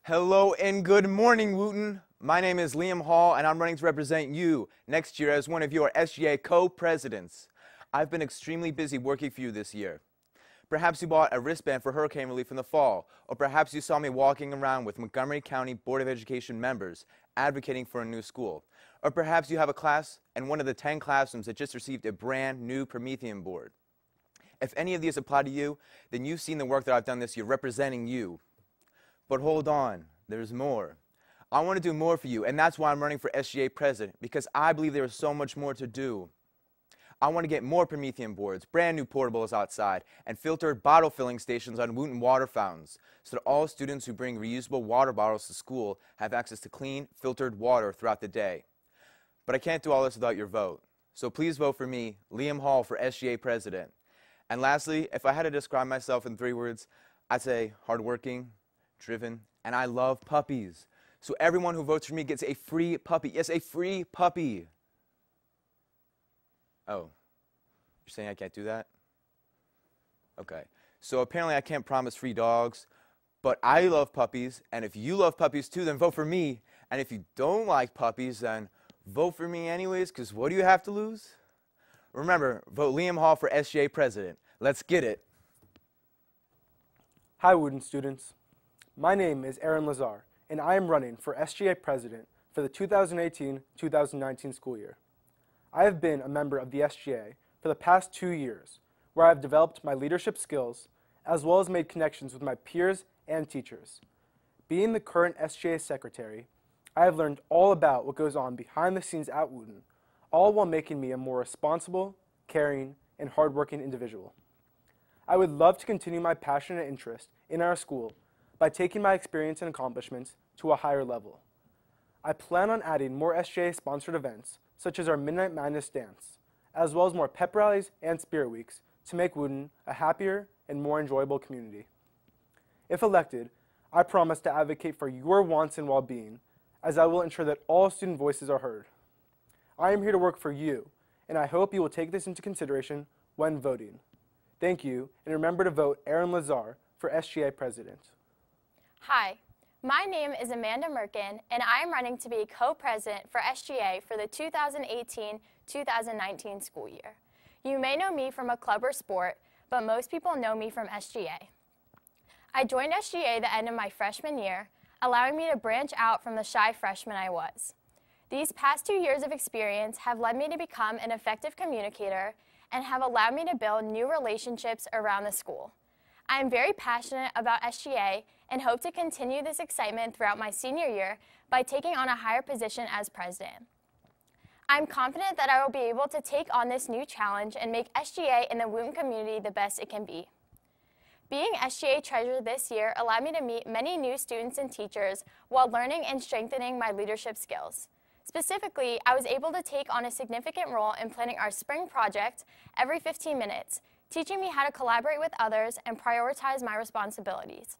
Hello and good morning, Wootton. My name is Liam Hall, and I'm running to represent you next year as one of your SGA co-presidents. I've been extremely busy working for you this year. Perhaps you bought a wristband for hurricane relief in the fall, or perhaps you saw me walking around with Montgomery County Board of Education members advocating for a new school. Or perhaps you have a class in one of the 10 classrooms that just received a brand new Promethean board. If any of these apply to you, then you've seen the work that I've done this year representing you. But hold on, there's more. I want to do more for you, and that's why I'm running for SGA president, because I believe there is so much more to do. I want to get more Promethean boards, brand new portables outside, and filtered bottle filling stations on Wootton water fountains, so that all students who bring reusable water bottles to school have access to clean, filtered water throughout the day. But I can't do all this without your vote. So please vote for me, Liam Hall, for SGA president. And lastly, if I had to describe myself in 3 words, I'd say hardworking, driven, and I love puppies. So everyone who votes for me gets a free puppy. Yes, a free puppy. Oh, you're saying I can't do that? Okay. So apparently I can't promise free dogs, but I love puppies, and if you love puppies too, then vote for me. And if you don't like puppies, then vote for me anyways, because what do you have to lose? Remember, vote Liam Hall for SGA president. Let's get it. Hi, Wootton students. My name is Aaron Lazar, and I am running for SGA president for the 2018-2019 school year. I have been a member of the SGA for the past 2 years, where I have developed my leadership skills, as well as made connections with my peers and teachers. Being the current SGA secretary, I have learned all about what goes on behind the scenes at Wootton, all while making me a more responsible, caring, and hardworking individual. I would love to continue my passion and interest in our school by taking my experience and accomplishments to a higher level. I plan on adding more SGA-sponsored events, such as our Midnight Madness dance, as well as more pep rallies and spirit weeks to make Wootton a happier and more enjoyable community. If elected, I promise to advocate for your wants and well-being, as I will ensure that all student voices are heard. I am here to work for you, and I hope you will take this into consideration when voting. Thank you, and remember to vote Aaron Lazar for SGA president. Hi, my name is Amanda Merkin, and I am running to be co-president for SGA for the 2018-2019 school year. You may know me from a club or sport, but most people know me from SGA. I joined SGA the end of my freshman year, allowing me to branch out from the shy freshman I was. These past 2 years of experience have led me to become an effective communicator and have allowed me to build new relationships around the school. I am very passionate about SGA and hope to continue this excitement throughout my senior year by taking on a higher position as president. I'm confident that I will be able to take on this new challenge and make SGA and the Wootton community the best it can be. Being SGA treasurer this year allowed me to meet many new students and teachers while learning and strengthening my leadership skills. Specifically, I was able to take on a significant role in planning our spring project every 15 minutes, teaching me how to collaborate with others and prioritize my responsibilities.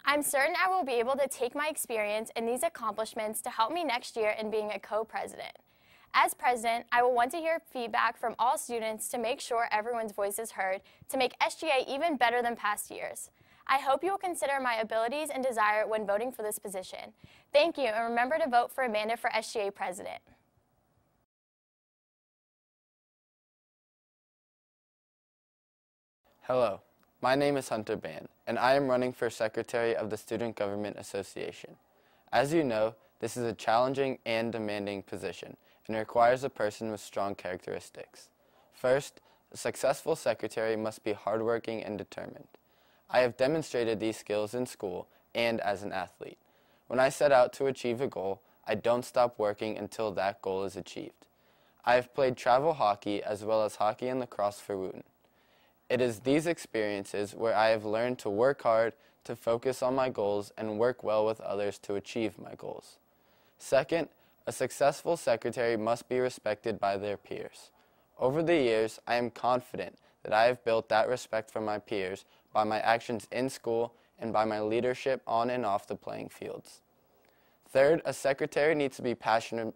I'm certain I will be able to take my experience and these accomplishments to help me next year in being a co-president. As president, I will want to hear feedback from all students to make sure everyone's voice is heard to make SGA even better than past years. I hope you will consider my abilities and desire when voting for this position. Thank you, and remember to vote for Amanda for SGA president. Hello, my name is Hunter Ban, and I am running for Secretary of the Student Government Association. As you know, this is a challenging and demanding position, and requires a person with strong characteristics. First, a successful secretary must be hardworking and determined. I have demonstrated these skills in school and as an athlete. When I set out to achieve a goal, I don't stop working until that goal is achieved. I have played travel hockey as well as hockey and lacrosse for Wootton. It is these experiences where I have learned to work hard, to focus on my goals, and work well with others to achieve my goals. Second, a successful secretary must be respected by their peers. Over the years, I am confident that I have built that respect for my peers by my actions in school and by my leadership on and off the playing fields. Third, a secretary needs to be passionate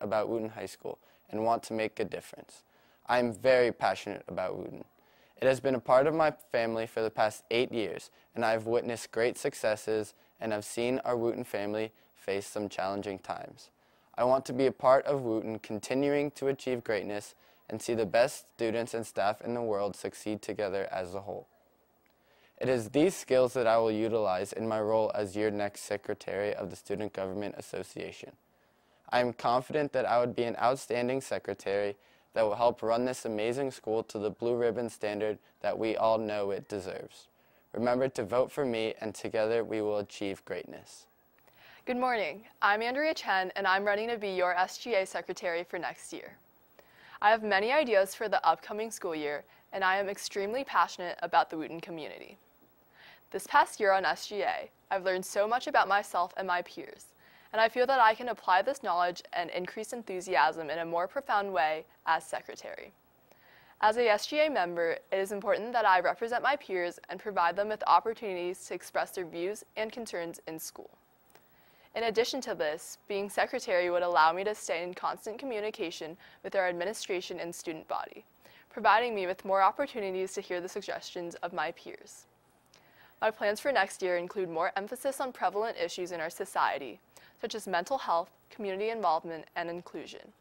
about Wootton High School and want to make a difference. I am very passionate about Wootton. It has been a part of my family for the past 8 years, and I have witnessed great successes and have seen our Wootton family face some challenging times. I want to be a part of Wootton continuing to achieve greatness and see the best students and staff in the world succeed together as a whole. It is these skills that I will utilize in my role as your next Secretary of the Student Government Association. I am confident that I would be an outstanding secretary that will help run this amazing school to the blue ribbon standard that we all know it deserves. Remember to vote for me, and together we will achieve greatness. Good morning. I'm Andrea Chen, and I'm running to be your SGA secretary for next year. I have many ideas for the upcoming school year, and I am extremely passionate about the Wootton community. This past year on SGA, I've learned so much about myself and my peers, and I feel that I can apply this knowledge and increase enthusiasm in a more profound way as secretary. As a SGA member, it is important that I represent my peers and provide them with opportunities to express their views and concerns in school. In addition to this, being secretary would allow me to stay in constant communication with our administration and student body, providing me with more opportunities to hear the suggestions of my peers. My plans for next year include more emphasis on prevalent issues in our society, such as mental health, community involvement, and inclusion.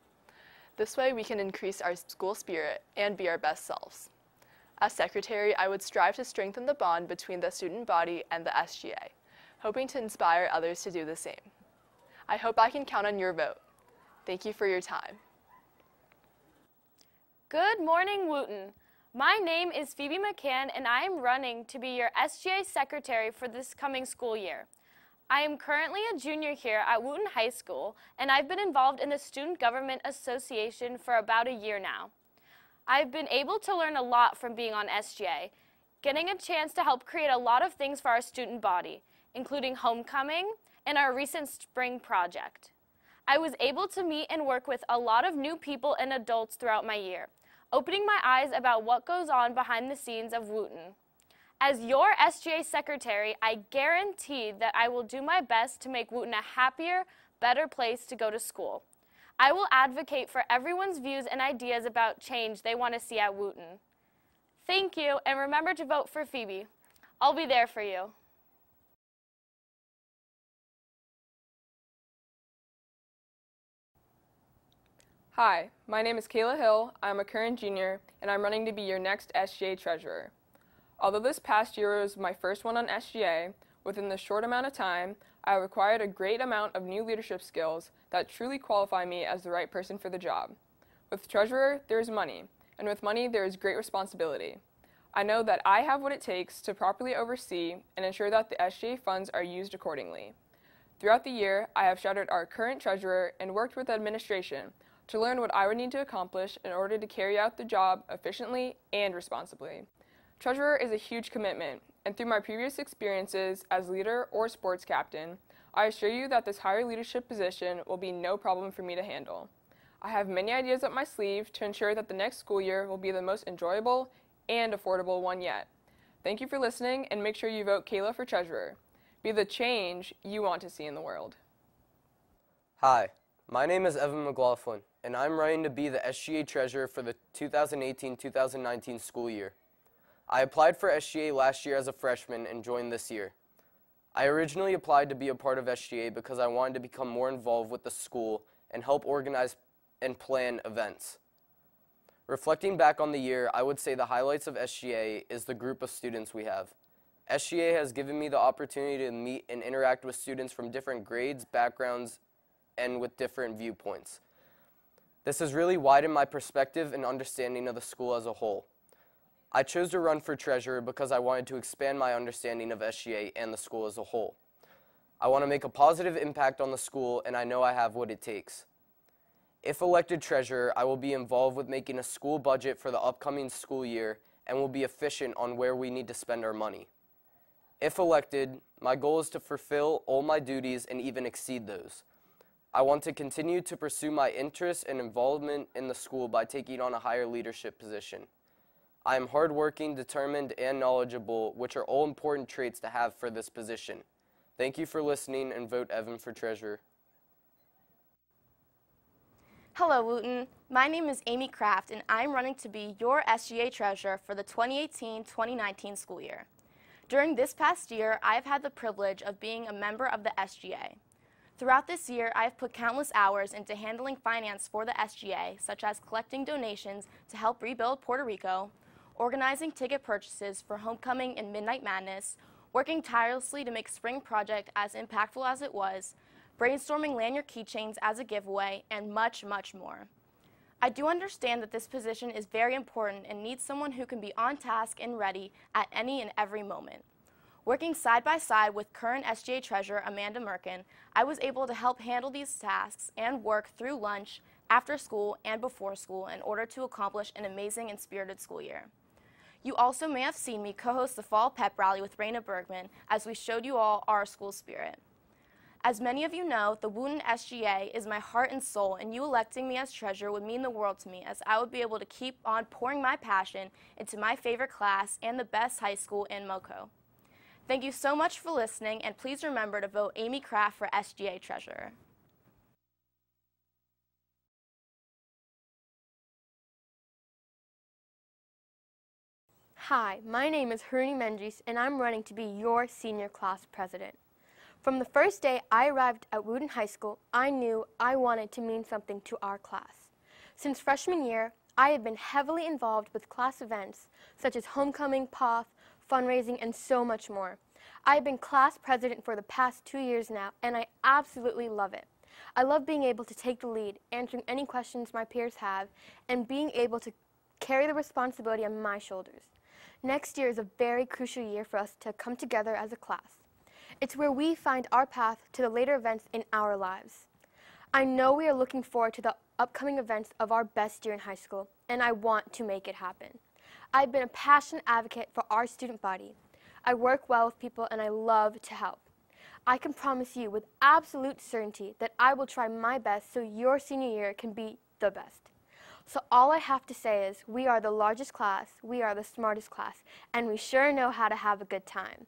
This way we can increase our school spirit and be our best selves. As secretary, I would strive to strengthen the bond between the student body and the SGA, hoping to inspire others to do the same. I hope I can count on your vote. Thank you for your time. Good morning, Wootton. My name is Phoebe McCann, and I am running to be your SGA secretary for this coming school year. I am currently a junior here at Wootton High School, and I've been involved in the Student Government Association for about a year now. I've been able to learn a lot from being on SGA, getting a chance to help create a lot of things for our student body, including homecoming and our recent spring project. I was able to meet and work with a lot of new people and adults throughout my year, opening my eyes about what goes on behind the scenes of Wootton. As your SGA secretary, I guarantee that I will do my best to make Wootton a happier, better place to go to school. I will advocate for everyone's views and ideas about change they want to see at Wootton. Thank you, and remember to vote for Phoebe. I'll be there for you. Hi, my name is Kayla Hill. I'm a current junior, and I'm running to be your next SGA treasurer. Although this past year was my first one on SGA, within this short amount of time, I have acquired a great amount of new leadership skills that truly qualify me as the right person for the job. With treasurer, there is money, and with money, there is great responsibility. I know that I have what it takes to properly oversee and ensure that the SGA funds are used accordingly. Throughout the year, I have shadowed our current treasurer and worked with the administration to learn what I would need to accomplish in order to carry out the job efficiently and responsibly. Treasurer is a huge commitment, and through my previous experiences as leader or sports captain, I assure you that this higher leadership position will be no problem for me to handle. I have many ideas up my sleeve to ensure that the next school year will be the most enjoyable and affordable one yet. Thank you for listening, and make sure you vote Kayla for treasurer. Be the change you want to see in the world. Hi, my name is Evan McLaughlin, and I'm running to be the SGA treasurer for the 2018-2019 school year. I applied for SGA last year as a freshman and joined this year. I originally applied to be a part of SGA because I wanted to become more involved with the school and help organize and plan events. Reflecting back on the year, I would say the highlights of SGA is the group of students we have. SGA has given me the opportunity to meet and interact with students from different grades, backgrounds, and with different viewpoints. This has really widened my perspective and understanding of the school as a whole. I chose to run for treasurer because I wanted to expand my understanding of SGA and the school as a whole. I want to make a positive impact on the school, and I know I have what it takes. If elected treasurer, I will be involved with making a school budget for the upcoming school year and will be efficient on where we need to spend our money. If elected, my goal is to fulfill all my duties and even exceed those. I want to continue to pursue my interests and involvement in the school by taking on a higher leadership position. I am hardworking, determined, and knowledgeable, which are all important traits to have for this position. Thank you for listening, and vote Evan for treasurer. Hello, Wootton. My name is Amy Kraft, and I'm running to be your SGA treasurer for the 2018-2019 school year. During this past year, I have had the privilege of being a member of the SGA. Throughout this year, I have put countless hours into handling finance for the SGA, such as collecting donations to help rebuild Puerto Rico, organizing ticket purchases for Homecoming and Midnight Madness, working tirelessly to make Spring Project as impactful as it was, brainstorming lanyard keychains as a giveaway, and much, much more. I do understand that this position is very important and needs someone who can be on task and ready at any and every moment. Working side by side with current SGA Treasurer Amanda Merkin, I was able to help handle these tasks and work through lunch, after school, and before school in order to accomplish an amazing and spirited school year. You also may have seen me co-host the Fall Pep Rally with Raina Bergman as we showed you all our school spirit. As many of you know, the Wootton SGA is my heart and soul, and you electing me as treasurer would mean the world to me, as I would be able to keep on pouring my passion into my favorite class and the best high school in MoCo. Thank you so much for listening, and please remember to vote Amy Kraft for SGA treasurer. Hi, my name is Haruni Mendris, and I'm running to be your senior class president. From the first day I arrived at Wootton High School, I knew I wanted to mean something to our class. Since freshman year, I have been heavily involved with class events such as homecoming, POF, fundraising, and so much more. I've been class president for the past 2 years now, and I absolutely love it. I love being able to take the lead, answering any questions my peers have, and being able to carry the responsibility on my shoulders. Next year is a very crucial year for us to come together as a class. It's where we find our path to the later events in our lives. I know we are looking forward to the upcoming events of our best year in high school, and I want to make it happen. I've been a passionate advocate for our student body. I work well with people, and I love to help. I can promise you with absolute certainty that I will try my best so your senior year can be the best. So all I have to say is we are the largest class, we are the smartest class, and we sure know how to have a good time.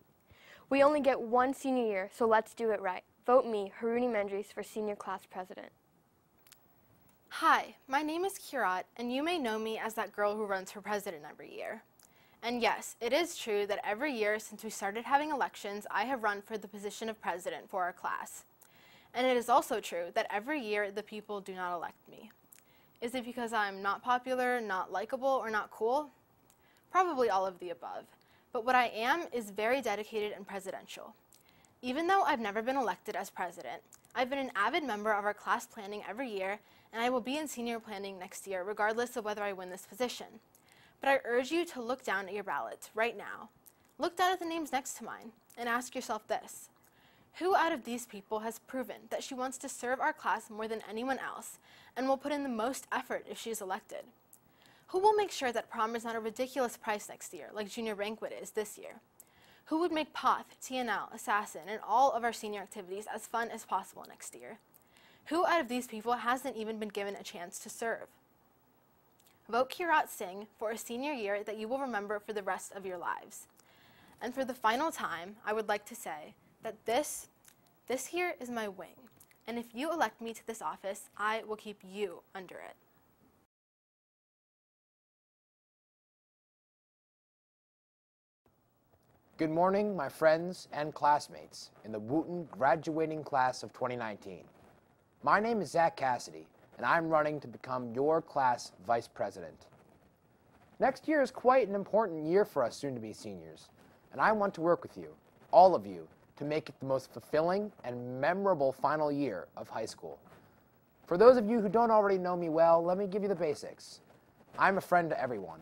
We only get one senior year, so let's do it right. Vote me, Haruni Mendris, for senior class president. Hi, my name is Kirat, and you may know me as that girl who runs for president every year. And yes, it is true that every year since we started having elections, I have run for the position of president for our class. And it is also true that every year the people do not elect me. Is it because I'm not popular, not likable, or not cool? Probably all of the above. But what I am is very dedicated and presidential. Even though I've never been elected as president, I've been an avid member of our class planning every year, and I will be in senior planning next year regardless of whether I win this position. But I urge you to look down at your ballots right now. Look down at the names next to mine and ask yourself this. Who out of these people has proven that she wants to serve our class more than anyone else and will put in the most effort if she is elected? Who will make sure that prom is not a ridiculous price next year, like junior banquet is this year? Who would make POF, TNL, Assassin, and all of our senior activities as fun as possible next year? Who out of these people hasn't even been given a chance to serve? Vote Kirat Singh for a senior year that you will remember for the rest of your lives. And for the final time, I would like to say that this here is my wing. And if you elect me to this office, I will keep you under it. Good morning, my friends and classmates in the Wootton graduating class of 2019. My name is Zach Cassidy, and I'm running to become your class vice president. Next year is quite an important year for us soon-to-be seniors, and I want to work with you, all of you, to make it the most fulfilling and memorable final year of high school. For those of you who don't already know me well, let me give you the basics. I'm a friend to everyone.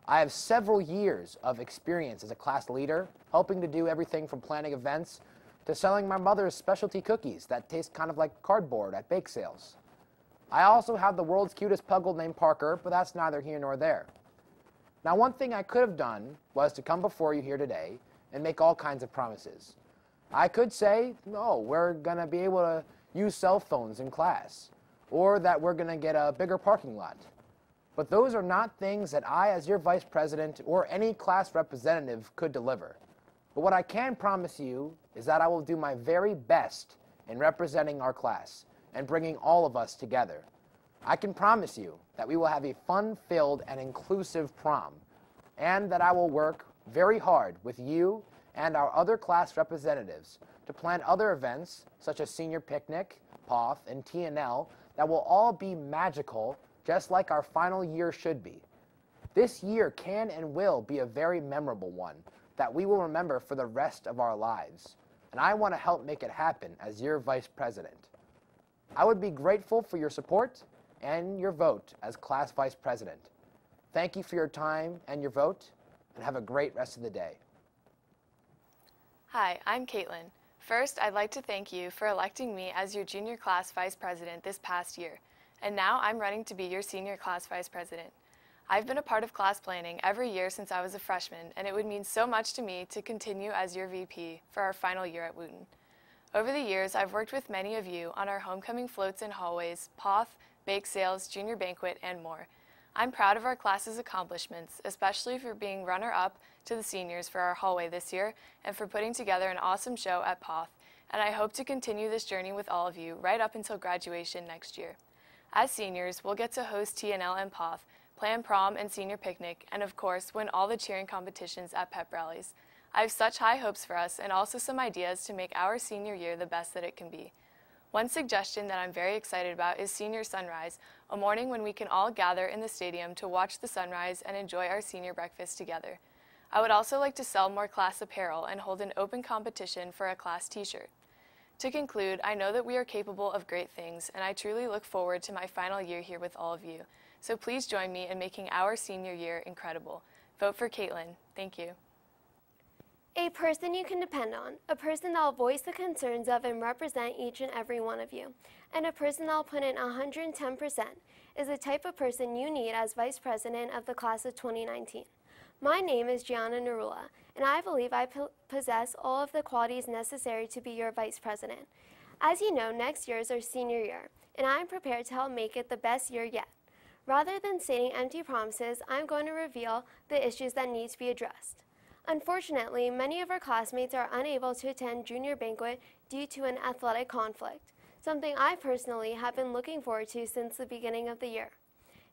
I have several years of experience as a class leader, helping to do everything from planning events to selling my mother's specialty cookies that taste kind of like cardboard at bake sales. I also have the world's cutest puggle named Parker, but that's neither here nor there. Now, one thing I could have done was to come before you here today and make all kinds of promises. I could say, no, we're going to be able to use cell phones in class, or that we're going to get a bigger parking lot. But those are not things that I, as your vice president, or any class representative could deliver. But what I can promise you is that I will do my very best in representing our class and bringing all of us together. I can promise you that we will have a fun-filled and inclusive prom, and that I will work very hard with you and our other class representatives to plan other events such as senior picnic, POF, and TNL that will all be magical, just like our final year should be. This year can and will be a very memorable one that we will remember for the rest of our lives, and I want to help make it happen as your Vice President. I would be grateful for your support and your vote as Class Vice President. Thank you for your time and your vote, and have a great rest of the day. Hi, I'm Caitlin. First, I'd like to thank you for electing me as your junior class vice president this past year, and now I'm running to be your senior class vice president. I've been a part of class planning every year since I was a freshman, and it would mean so much to me to continue as your VP for our final year at Wootton. Over the years, I've worked with many of you on our homecoming floats and hallways, POF, bake sales, junior banquet, and more. I'm proud of our class's accomplishments, especially for being runner-up to the seniors for our hallway this year and for putting together an awesome show at POF, and I hope to continue this journey with all of you right up until graduation next year. As seniors, we'll get to host TNL and POF, plan prom and senior picnic, and of course, win all the cheering competitions at pep rallies. I have such high hopes for us and also some ideas to make our senior year the best that it can be. One suggestion that I'm very excited about is Senior Sunrise, a morning when we can all gather in the stadium to watch the sunrise and enjoy our senior breakfast together. I would also like to sell more class apparel and hold an open competition for a class t-shirt. To conclude, I know that we are capable of great things, and I truly look forward to my final year here with all of you. So please join me in making our senior year incredible. Vote for Caitlin. Thank you. A person you can depend on, a person that will voice the concerns of and represent each and every one of you, and a person that will put in 110% is the type of person you need as Vice President of the class of 2019. My name is Gianna Narula, and I believe I possess all of the qualities necessary to be your Vice President. As you know, next year is our senior year, and I am prepared to help make it the best year yet. Rather than stating empty promises, I am going to reveal the issues that need to be addressed. Unfortunately, many of our classmates are unable to attend junior banquet due to an athletic conflict, something I personally have been looking forward to since the beginning of the year.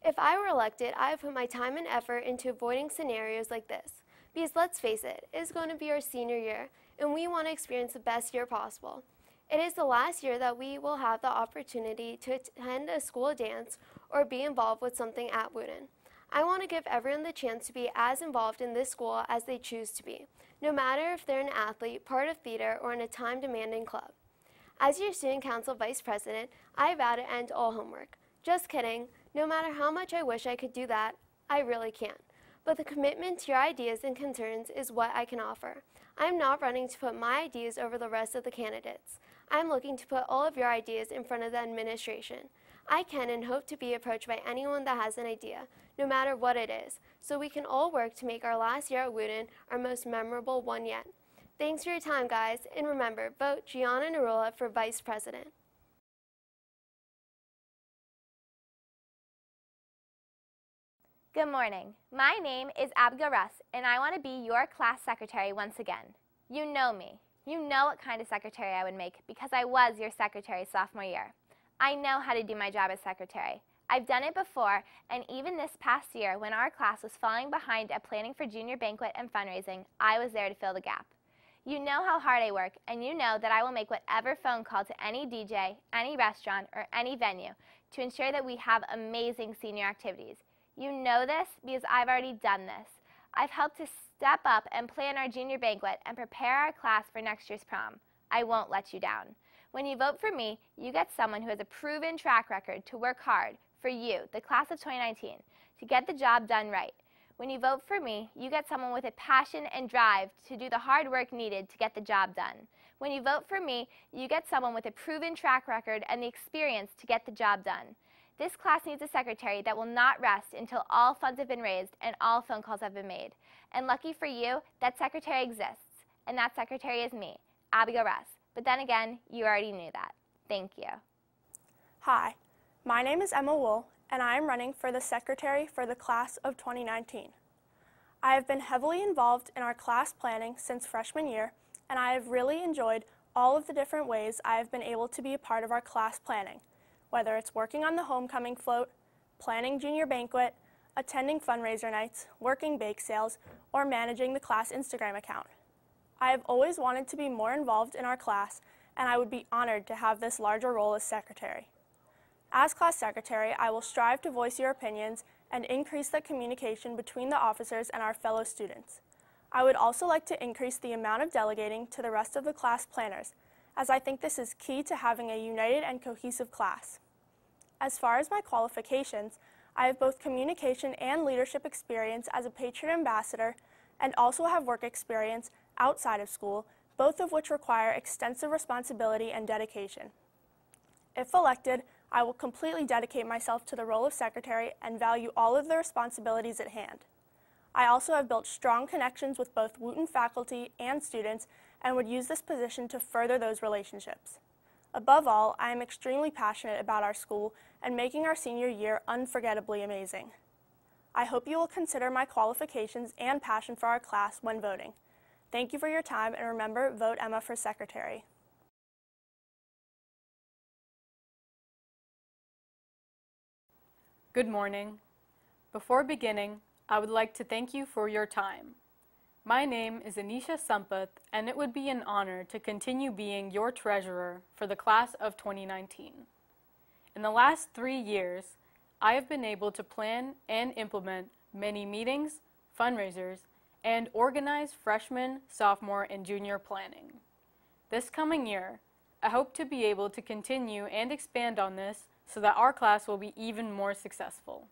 If I were elected, I would put my time and effort into avoiding scenarios like this, because let's face it, it's going to be our senior year, and we want to experience the best year possible. It is the last year that we will have the opportunity to attend a school dance or be involved with something at Wootton. I want to give everyone the chance to be as involved in this school as they choose to be, no matter if they're an athlete, part of theater, or in a time-demanding club. As your Student Council Vice President, I vow to end all homework. Just kidding. No matter how much I wish I could do that, I really can't. But the commitment to your ideas and concerns is what I can offer. I am not running to put my ideas over the rest of the candidates. I am looking to put all of your ideas in front of the administration. I can and hope to be approached by anyone that has an idea, no matter what it is, so we can all work to make our last year at Wootton our most memorable one yet. Thanks for your time, guys, and remember, vote Gianna Narula for Vice President. Good morning. My name is Abigail Russ, and I want to be your class secretary once again. You know me. You know what kind of secretary I would make because I was your secretary sophomore year. I know how to do my job as secretary. I've done it before, and even this past year when our class was falling behind at planning for junior banquet and fundraising, I was there to fill the gap. You know how hard I work, and you know that I will make whatever phone call to any DJ, any restaurant, or any venue to ensure that we have amazing senior activities. You know this because I've already done this. I've helped to step up and plan our junior banquet and prepare our class for next year's prom. I won't let you down. When you vote for me, you get someone who has a proven track record to work hard for you, the class of 2019, to get the job done right. When you vote for me, you get someone with a passion and drive to do the hard work needed to get the job done. When you vote for me, you get someone with a proven track record and the experience to get the job done. This class needs a secretary that will not rest until all funds have been raised and all phone calls have been made. And lucky for you, that secretary exists. And that secretary is me, Abigail Russ. But then again, you already knew that. Thank you. Hi, my name is Emma Wool, and I am running for the secretary for the class of 2019. I have been heavily involved in our class planning since freshman year, and I have really enjoyed all of the different ways I have been able to be a part of our class planning, whether it's working on the homecoming float, planning junior banquet, attending fundraiser nights, working bake sales, or managing the class Instagram account. I have always wanted to be more involved in our class, and I would be honored to have this larger role as secretary. As class secretary, I will strive to voice your opinions and increase the communication between the officers and our fellow students. I would also like to increase the amount of delegating to the rest of the class planners, as I think this is key to having a united and cohesive class. As far as my qualifications, I have both communication and leadership experience as a Patriot ambassador and also have work experience outside of school, both of which require extensive responsibility and dedication. If elected, I will completely dedicate myself to the role of secretary and value all of the responsibilities at hand. I also have built strong connections with both Wootton faculty and students and would use this position to further those relationships. Above all, I am extremely passionate about our school and making our senior year unforgettably amazing. I hope you will consider my qualifications and passion for our class when voting. Thank you for your time, and remember, vote Emma for secretary. Good morning. Before beginning, I would like to thank you for your time. My name is Anisha Sampath, and it would be an honor to continue being your treasurer for the class of 2019. In the last 3 years, I have been able to plan and implement many meetings, fundraisers, and organize freshman, sophomore, and junior planning. This coming year, I hope to be able to continue and expand on this so that our class will be even more successful.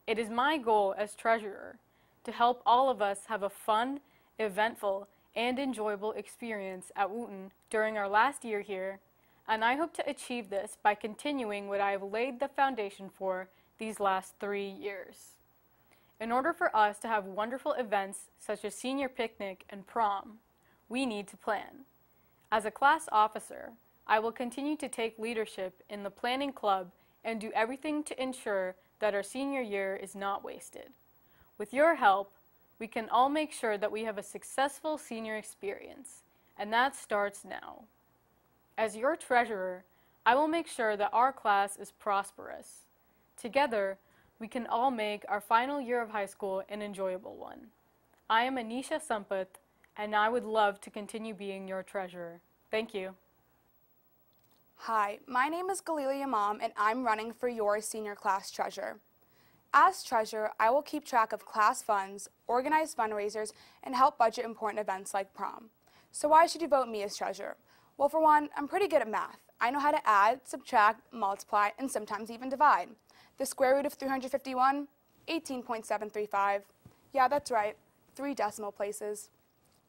It is my goal as treasurer to help all of us have a fun, eventful, and enjoyable experience at Wootton during our last year here, and I hope to achieve this by continuing what I have laid the foundation for these last 3 years. In order for us to have wonderful events such as senior picnic and prom, we need to plan. As a class officer, I will continue to take leadership in the planning club and do everything to ensure that our senior year is not wasted. With your help, we can all make sure that we have a successful senior experience, and that starts now. As your treasurer, I will make sure that our class is prosperous. Together, we can all make our final year of high school an enjoyable one. I am Anisha Sampath, and I would love to continue being your treasurer. Thank you. Hi, my name is Galila Imam, and I'm running for your senior class treasurer. As treasurer, I will keep track of class funds, organize fundraisers, and help budget important events like prom. So why should you vote me as treasurer? Well, for one, I'm pretty good at math. I know how to add, subtract, multiply, and sometimes even divide. The square root of 351, 18.735. Yeah, that's right, 3 decimal places.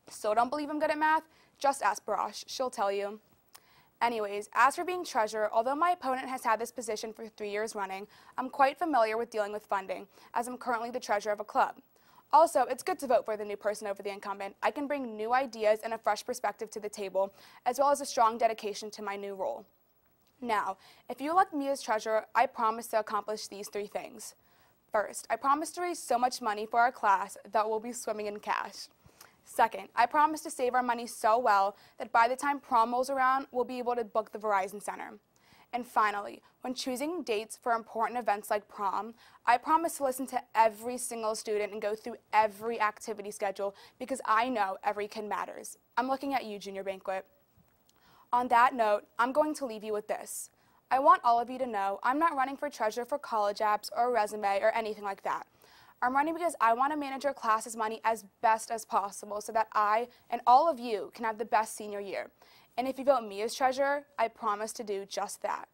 Still don't believe I'm good at math? Just ask Barash, she'll tell you. Anyways, as for being treasurer, although my opponent has had this position for 3 years running, I'm quite familiar with dealing with funding, as I'm currently the treasurer of a club. Also, it's good to vote for the new person over the incumbent. I can bring new ideas and a fresh perspective to the table, as well as a strong dedication to my new role. Now, if you elect me as treasurer, I promise to accomplish these 3 things. First, I promise to raise so much money for our class that we'll be swimming in cash. Second, I promise to save our money so well that by the time prom rolls around, we'll be able to book the Verizon Center. And finally, when choosing dates for important events like prom, I promise to listen to every single student and go through every activity schedule because I know every kid matters. I'm looking at you, Junior Banquet. On that note, I'm going to leave you with this. I want all of you to know I'm not running for treasurer for college apps or a resume or anything like that. I'm running because I want to manage your class's money as best as possible so that I and all of you can have the best senior year. And if you vote me as treasurer, I promise to do just that.